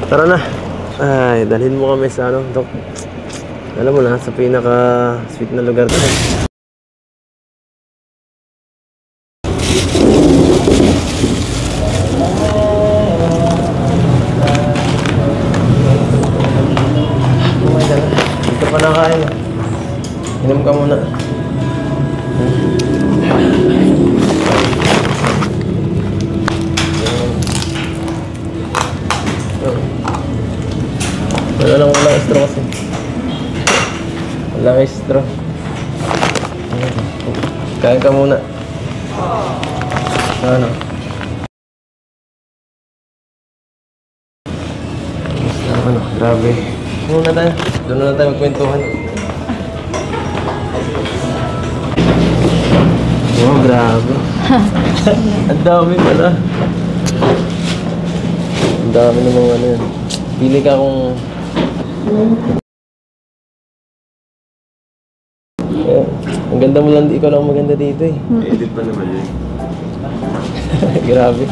Tara na. Ay, dalhin mo kami sa ano, Dok. Alam mo na, sa pinaka-sweet na lugar to. Dito pa nakain. Inom ka muna. Wala straw kasi. Walang straw. Kain ka muna. Ano? Ano? Grabe. Muna tayo. Doon na tayo magkwentuhan. Oh, grabe. Ang dami pala. Ang dami namang ano yan. Pili ka kung... Yeah. Ang ganda mo lang, ikaw lang maganda dito eh. Edit pa naman yun. Grabe.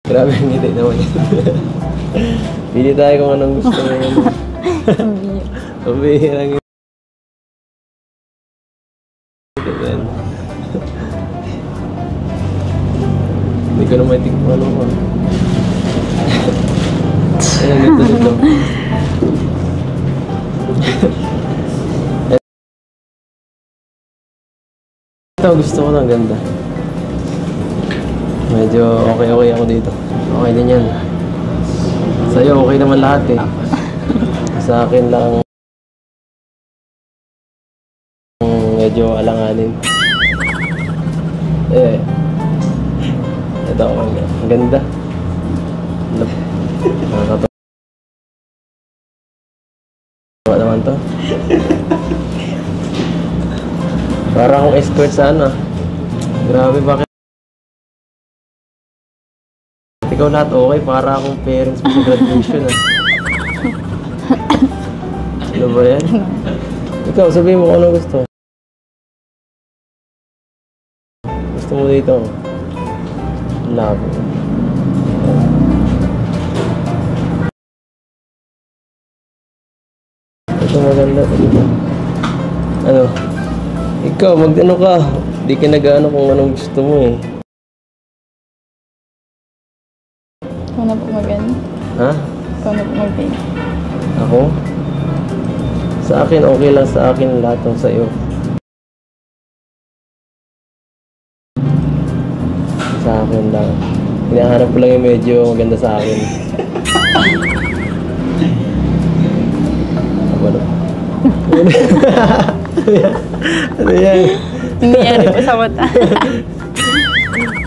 Grabe ang ngiti naman yun. Pili tayo kung anong gusto mo yun. Pambihirang yun. Hindi ko na may tignan ano ko. Ayan, dito. Ito, gusto ko ng ganda. Medyo okay ako dito. Okay din yan. Sa'yo, okay naman lahat eh. Sa akin lang medyo alanganin. Eh, ito, ang ganda. Nakakatawa naman to. Para akong escort sa ano. Grabe, bakit? Ikaw lahat okay, para akong parents mo sa graduation ah. Ano ba yan? Ikaw, sabihin mo kung ano gusto. Gusto mo dito? Love. Ito maganda. Ano? Ikaw, mag-ano ka? Di ka nag-ano kung anong gusto mo eh. Ikaw na po mag-ano? Ha? Ikaw na po mag-pay. Ako? Sa akin, okay lang sa akin lahat ng sa'yo. Sa akin lang. Hinahanap ko lang yung medyo maganda sa akin. Ano? Ano yan? Nangyayari po sa mata.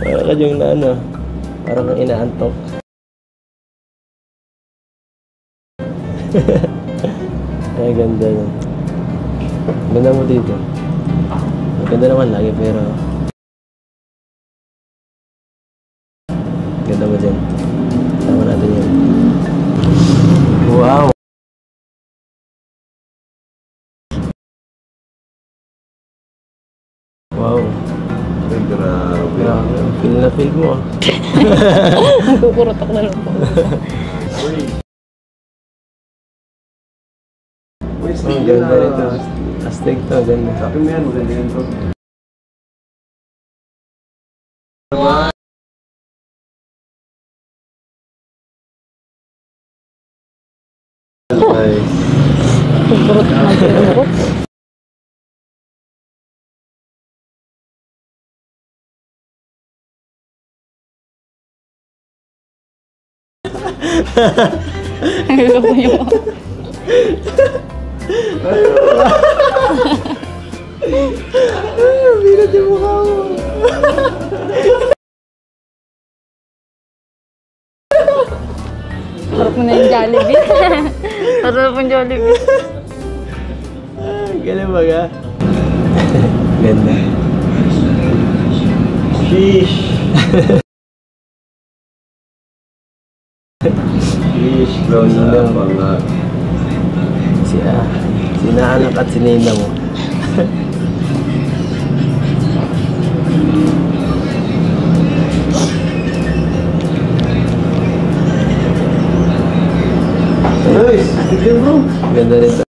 Parang yung na ano, parang inaantok. Ay, ganda yun. Ganda mo dito. Ganda naman lagi pero ganda mo dyan. Tama natin yun. Wow! Wow! Ay, grabe. Feel na feel mo ah. Nagkukurotok na lang po. Ang ganda rito. Astig to, ganda. Sabi mo yan, maganda yan to. Nice. Nagkukurot na lang po. Ang gusto ko yung... Bigat yung mukha mo. Harap mo na yung Jollibee. Harap mo yung Jollibee. Ganun ba ka? Ganda. Sheesh. Fish, close up, mga... Sinaanak at sinina mo. Nice! Tignan bro! Ganda rin.